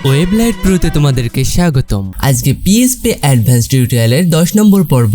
ওয়েবলাইট প্রোতে তোমাদেরকে স্বাগতম। আজকে PHP অ্যাডভান্স টিউটোরিয়ালের 10 নম্বর পর্ব।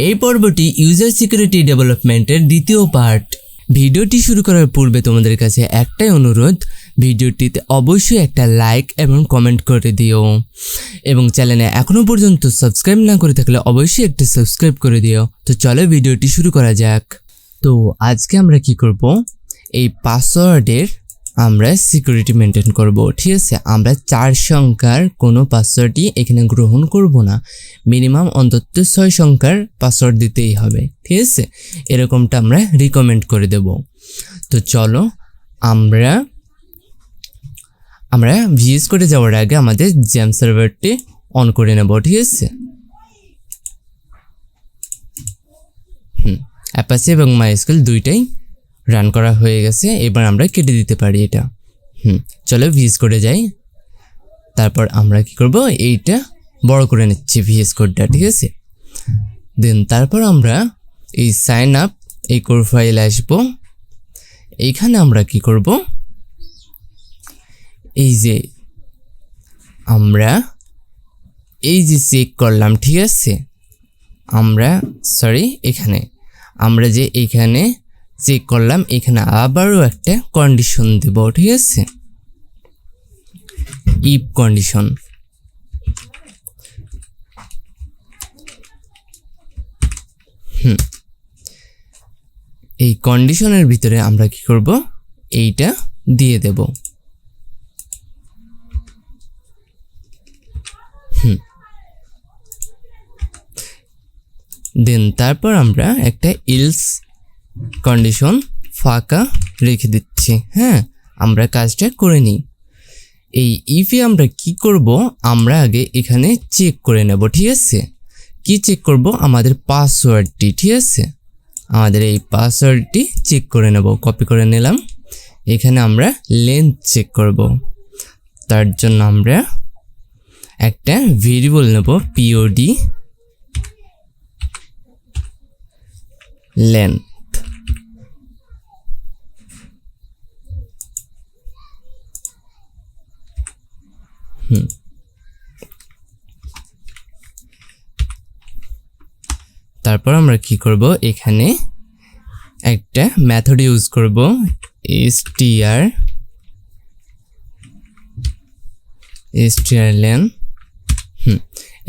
এই পর্বটি ইউজার সিকিউরিটি ডেভেলপমেন্টের দ্বিতীয় পার্ট। ভিডিওটি শুরু করার পূর্বে তোমাদের কাছে একটাই অনুরোধ, ভিডিওটিতে অবশ্যই একটা লাইক এবং কমেন্ট করে দিও, এবং চ্যানেলে এখনো পর্যন্ত সাবস্ক্রাইব না করে থাকলে অবশ্যই একটা সাবস্ক্রাইব করে দিও। তো চলো ভিডিওটি শুরু করা যাক। তো আজকে আমরা কি করব, এই পাসওয়ার্ডের আমরা সিকিউরিটি মেনটেন করব। ঠিক আছে, আমরা 4 সংখ্যার কোনো পাসওয়ার্ডই এখানে গ্রহণ করব না, মিনিমাম অন্তত 6 সংখ্যার পাসওয়ার্ড দিতেই হবে। ঠিক আছে, এরকমটা আমরা রিকমেন্ড করে দেব। তো চলো আমরা ভিএস করে যাওয়ার আগে আমাদের জেম সার্ভারটি অন করে নেব। ঠিক আছে, অ্যাপাচি এবং মাইস্কেল দুইটাই রান করা হয়ে গেছে। এবার আমরা কেটে দিতে পারি এটা। চলো ভিএস করে যাই। তারপর আমরা কি করব, এইটা বড় করে নিচ্ছি ভিএস কোডটা। ঠিক আছে, দেন তারপর আমরা এই সাইন আপ এই কোড ফাইলে আসবো। এইখানে আমরা কি করব, আমরা চেক করলাম। ঠিক আছে, আমরা এইখানে চেক করলাম, এখানে আবারও একটা কন্ডিশন দেব। ঠিক আছে, ইফ কন্ডিশন। এই কন্ডিশনের ভিতরে আমরা কি করব, এইটা দিয়ে দেব। দেন তারপর আমরা একটা এলস কন্ডিশন ফাঁকা রেখে দিচ্ছি। আমরা কাজটা করে নিই। এই ইফে আমরা কি করব, আমরা আগে এখানে চেক করে নেব। ঠিক আছে, কি চেক করব, আমাদের পাসওয়ার্ডটি। ঠিক আছে, আমাদের এই পাসওয়ার্ডটি চেক করে নেব। কপি করে নিলাম। এখানে আমরা লেন্থ চেক করব। তার জন্য আমরা একটা ভেরিয়েবল নেব, POD লেন্থ। তারপর আমরা কি করব, এখানে একটা মেথড ইউজ করব, strlen।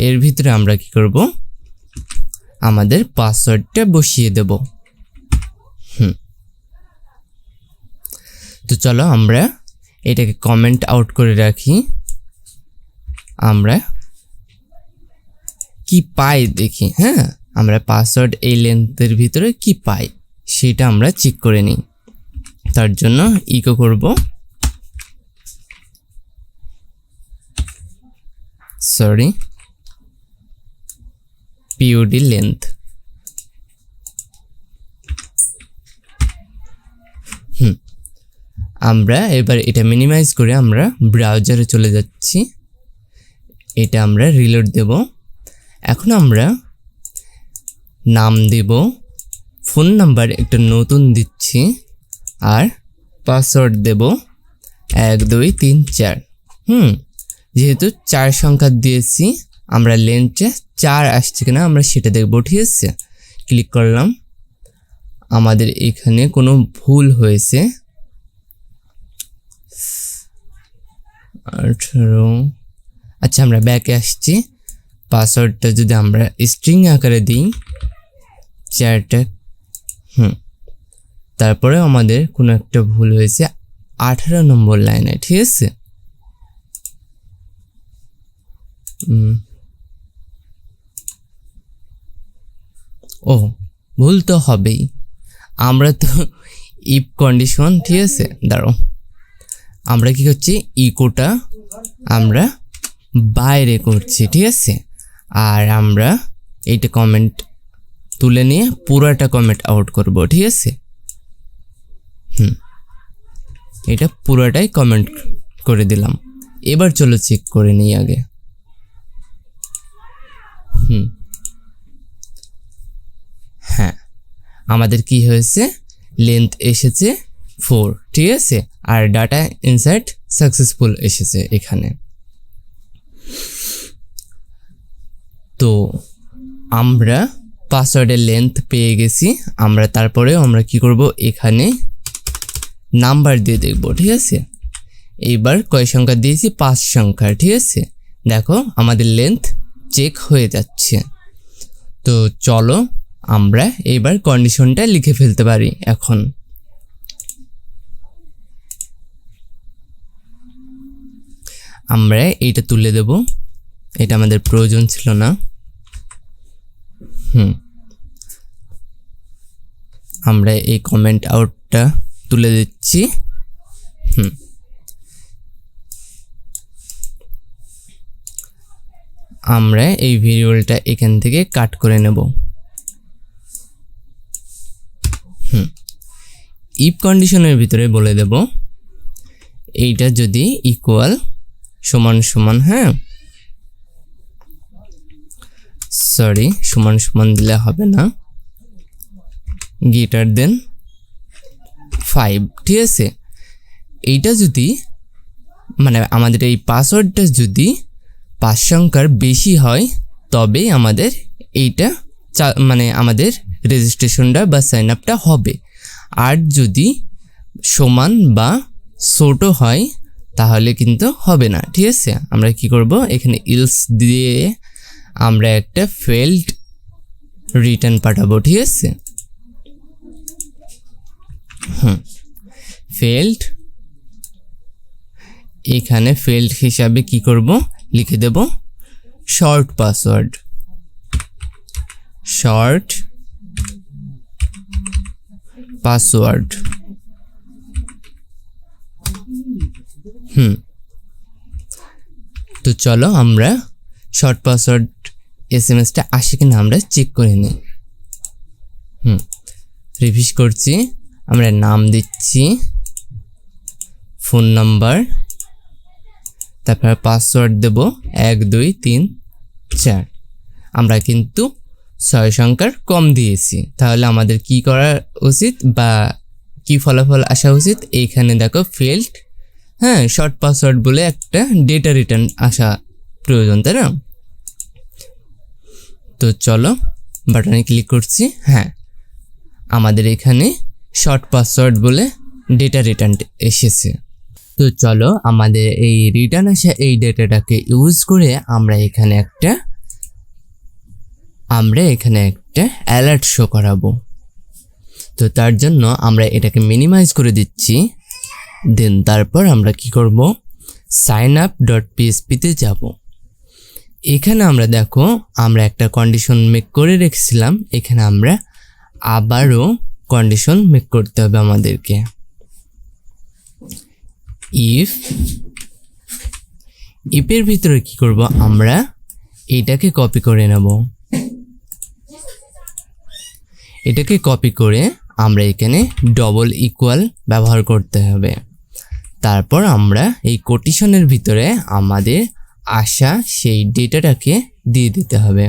এর ভিতরে আমরা কি করব, আমাদের পাসওয়ার্ডটা বসিয়ে দেব। তো চলো আমরা এটাকে কমেন্ট আউট করে রাখি। আমরা কি পাই দেখি। আমরা পাসওয়ার্ড এই লেন্থের ভিতরে কি পাই সেটা আমরা চেক করে নিই। তার জন্য ইকো করব POD লেন্থ। আমরা এবার এটা মিনিমাইজ করে আমরা ব্রাউজারে চলে যাচ্ছি। এটা আমরা রিলোড দেব। এখন আমরা নাম দেব, ফোন নাম্বার একটা নতুন দিচ্ছি, আর পাসওয়ার্ড দেব 1 2 3 4। যেহেতু 4 সংখ্যা দিয়েছি, আমরা লেন্থে 4 আসছে কিনা আমরা সেটা দেখব। ঠিক আছে, ক্লিক করলাম। আমাদের এখানে কোনো ভুল হয়েছে, 18। আচ্ছা, আমরা ব্যাকে আসছি। পাসওয়ার্ডটা যদি আমরা স্ট্রিং আকারে দিই 4টা, তারপরে আমাদের কোনো একটা ভুল হয়েছে 18 নম্বর লাইনে। ঠিক আছে, ভুল তো হবেই। আমরা তো ইফ কন্ডিশন, ঠিক আছে, দাঁড়াও, আমরা কি করছি, ইকোটা আমরা বাইরে করছি। ঠিক আছে, আর আমরা এইটা কমেন্ট তুলে নিয়ে পুরাটা কমেন্ট আউট করব। ঠিক আছে, এটা পুরাটাই কমেন্ট করে দিলাম। এবার চলো চেক করে নিই আগে। আমাদের কি হয়েছে, লেন্থ এসেছে 4। ঠিক আছে, আর ডাটা ইনসার্ট সাকসেসফুল এসেছে এখানে। তো আমরা পাসওয়ার্ডের লেন্থ পেয়ে গেছি। তারপরেও আমরা কি করব, এখানে নাম্বার দিয়ে দেখব, ঠিক আছে। এইবার কয় সংখ্যা দিয়েছি, 5 সংখ্যা, ঠিক আছে। দেখো আমাদের লেন্থ চেক হয়ে যাচ্ছে। তো চলো আমরা এইবার কন্ডিশনটা লিখে ফেলতে পারি। এখন আমরা এইটা তুলে দেব, এটা আমাদের প্রয়োজন ছিল না। আমরা এই কমেন্ট আউটটা তুলে দিচ্ছি। আমরা এই ভেরিয়েবলটা এখান থেকে কাট করে নেব। ইফ কন্ডিশনের ভিতরে বলে দেব এইটা যদি ইকুয়াল সমান সমান, সরি সমান সমান দিলে হবে না, গ্রেটার দেন 5, ঠিক আছে। এইটা যদি মানে আমাদের এই পাসওয়ার্ডটা যদি 5 সংখ্যার বেশি হয় তবেই আমাদের এইটা মানে আমাদের রেজিস্ট্রেশনটা বা সাইন আপটা হবে। আর যদি সমান বা ছোট হয় তাহলে কিন্তু হবে না, ঠিক আছে। আমরা কি করব, এখানে ইলস দিয়ে আমরা একটা ফেল্ড রিটার্ন পাঠাবো, ঠিক আছে। ফেল্ড, এখানে ফেল্ড হিসাবে কি করব, লিখে দেব শর্ট পাসওয়ার্ড, শর্ট পাসওয়ার্ড। তো চলো আমরা শর্ট পাসওয়ার্ড এসএমএসটা আসে কিনা আমরা চেক করে নিই। রিভিশ করছি, আমরা নাম দিচ্ছি, ফোন নাম্বার, তারপর পাসওয়ার্ড দেব 1 2 3 4। আমরা কিন্তু 6 সংখ্যার কম দিয়েছি, তাহলে আমাদের কি করা উচিত বা কি ফলাফল আসা উচিত, এইখানে দেখো ফেল্ড, শর্ট পাসওয়ার্ড বলে একটা ডেটা রিটার্ন আসা প্রয়োজন, তাই না। তো চলো বাটনে ক্লিক করছি, আমাদের এখানে শর্ট পাসওয়ার্ড বলে ডেটা রিটার্ন এসেছে। তো চলো আমাদের এই রিটার্ন আসা এই ডেটাটাকে ইউজ করে আমরা এখানে একটা অ্যালার্ট শো করাবো। তো তার জন্য আমরা এটাকে মিনিমাইজ করে দিচ্ছি। দেন তারপর আমরা কি করব, signup.php তে যাব। এখানে আমরা দেখো আমরা একটা কন্ডিশন মেক করে রেখেছিলাম, এখানে আমরা আবারও কন্ডিশন মেক করতে হবে আমাদেরকে। ইফের ভিতরে কি করব, আমরা এটাকে কপি করে নেব। এটাকে কপি করে আমরা এখানে ডবল ইকুয়াল ব্যবহার করতে হবে। তারপর আমরা এই কোটেশনের ভিতরে আমাদের আসা সেই ডেটাটাকে দিয়ে দিতে হবে।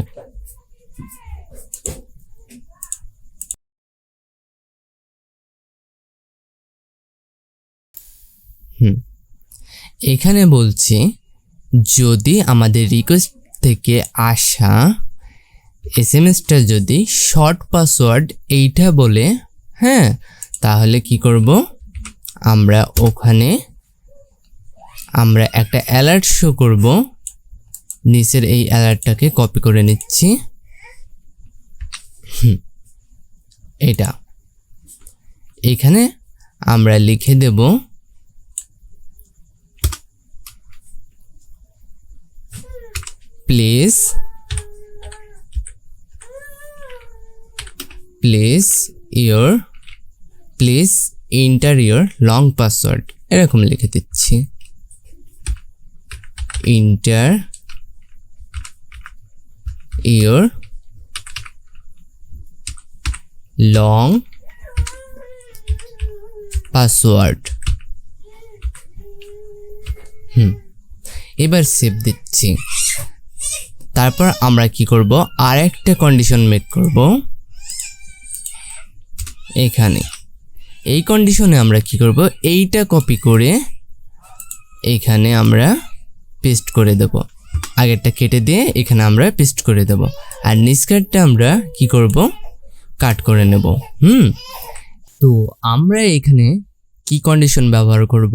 এখানে বলছি যদি আমাদের রিকোয়েস্ট থেকে আসা এসএমএসটা যদি শর্ট পাসওয়ার্ড এইটা বলে, তাহলে কি করব, আমরা ওখানে একটা অ্যালার্ট শো করব। নিচের এই অ্যালার্টটাকে কপি করে নিচ্ছি, এটা এখানে আমরা লিখে দেব please enter your long password, এরকম লিখে দিচ্ছি, এন্টার ইওর লং পাসওয়ার্ড। এবার সেভ দিচ্ছি। তারপর আমরা কি করব, আর একটা কন্ডিশন মেক করব। এখানে এই কন্ডিশনে আমরা কি করব, এইটা কপি করে এখানে আমরা পেস্ট করে দেব। আগেরটা কেটে দিয়ে এখানে আমরা পেস্ট করে দেব, আর নিচকারটা আমরা কি করব, কাট করে নেব। তো আমরা এখানে কি কন্ডিশন ব্যবহার করব,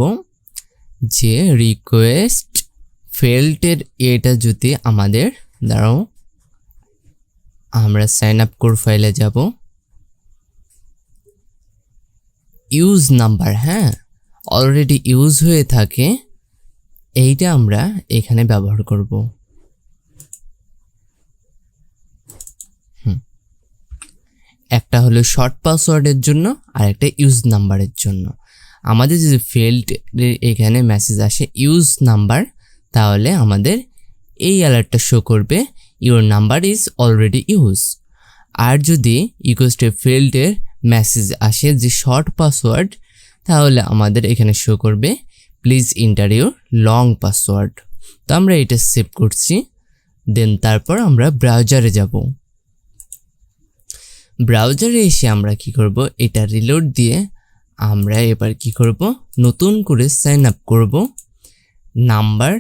যে রিকোয়েস্ট ফেল্ডের এটা যদি আমাদের, দাঁড়াও আমরা সাইন আপ কোড ফাইলে যাব, ইউজ নাম্বার, হ্যাঁ অলরেডি ইউজ হয়ে থাকে, এইটা আমরা এখানে ব্যবহার করব। একটা হলো শর্ট পাসওয়ার্ডের জন্য আর একটা ইউজ নাম্বারের জন্য। আমাদের যদি ফেল্ড এখানে মেসেজ আসে ইউজ নাম্বার, তাহলে আমাদের এই অ্যালার্টটা শো করবে your number is already use. আর যদি ইকুয়ালস টু ফেল্ডের মেসেজ আসে যে শর্ট পাসওয়ার্ড, তাহলে আমাদের এখানে শো করবে please enter your long password. তো আমরা এটা সেভ করছি, দেন তারপর আমরা ব্রাউজারে যাব। ব্রাউজারে এসে আমরা কি করব, এটা রিলোড দিয়ে আমরা এবার কি করব, নতুন করে সাইন আপ করব। নাম্বার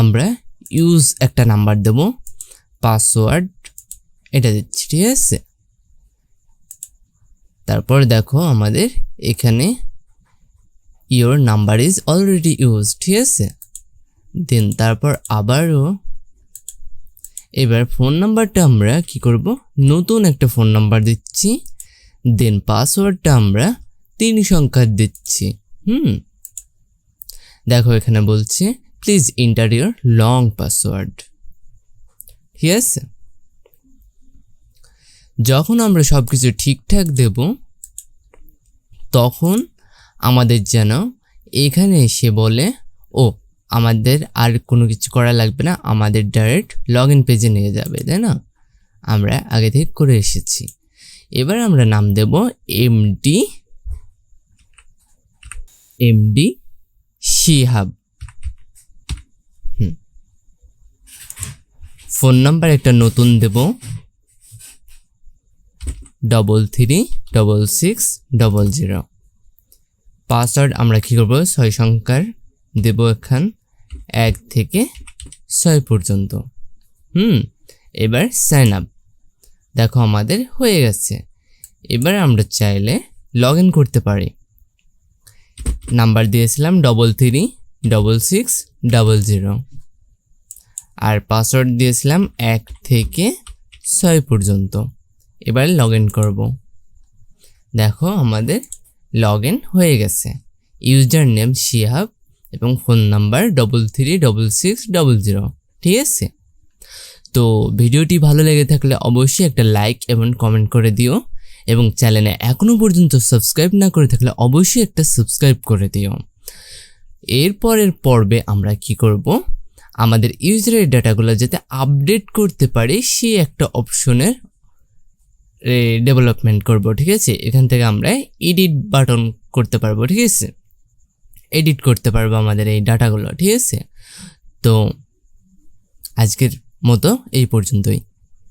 আমরা ইউজ একটা নাম্বার দেব, পাসওয়ার্ড এটা দিচ্ছি, ঠিক আছে। তারপর দেখো আমাদের এখানে your number is already use, ঠিক আছে। দেন তারপর আবারও এবার ফোন নাম্বারটা আমরা কি করব, নতুন একটা ফোন নাম্বার দিচ্ছি, দেন পাসওয়ার্ডটা আমরা 3 সংখ্যার দিচ্ছি। দেখো এখানে বলছে please enter your long password, ঠিক আছে। যখন আমরা সবকিছু ঠিকঠাক দেব, তখন আমাদের যেন এখানে এসে বলে ও আমাদের আর কোনো কিছু করা লাগবে না, আমাদের ডাইরেক্ট লগ ইন পেজে নিয়ে যাবে, তাই না, আমরা আগে থেকে করে এসেছি। এবার আমরা নাম দেব এমডি শিহাব। ফোন নাম্বার একটা নতুন দেব 336600। পাসওয়ার্ড আমরা কি করব, 6 সংখ্যার দেব, এখান 1 থেকে 6 পর্যন্ত। এবার সাইন আপ, দেখো আমাদের হয়ে গেছে। এবার আমরা চাইলে লগ ইন করতে পারি। নাম্বার দিয়েছিলাম 336600 আর পাসওয়ার্ড দিয়েছিলাম 1 থেকে 6 পর্যন্ত। এবার লগ ইন করব, দেখো আমাদের লগ ইন হয়ে গেছে। ইউজার নেম শিহাব এবং ফোন নাম্বার 336600, ঠিক আছে। তো ভিডিওটি ভালো লেগে থাকলে অবশ্যই একটা লাইক এবং কমেন্ট করে দিও, এবং চ্যানেলে এখনও পর্যন্ত সাবস্ক্রাইব না করে থাকলে অবশ্যই একটা সাবস্ক্রাইব করে দিও। এরপরের পর্বে আমরা কি করব, আমাদের ইউজারের ডাটাগুলো যাতে আপডেট করতে পারি সেই একটা অপশনের ডেভেলপমেন্ট করব, ঠিক আছে। এখান থেকে আমরা এডিট বাটন করতে পারবো, ঠিক আছে, এডিট করতে পারবো আমাদের এই ডাটাগুলো, ঠিক আছে। তো আজকের মতো এই পর্যন্তই।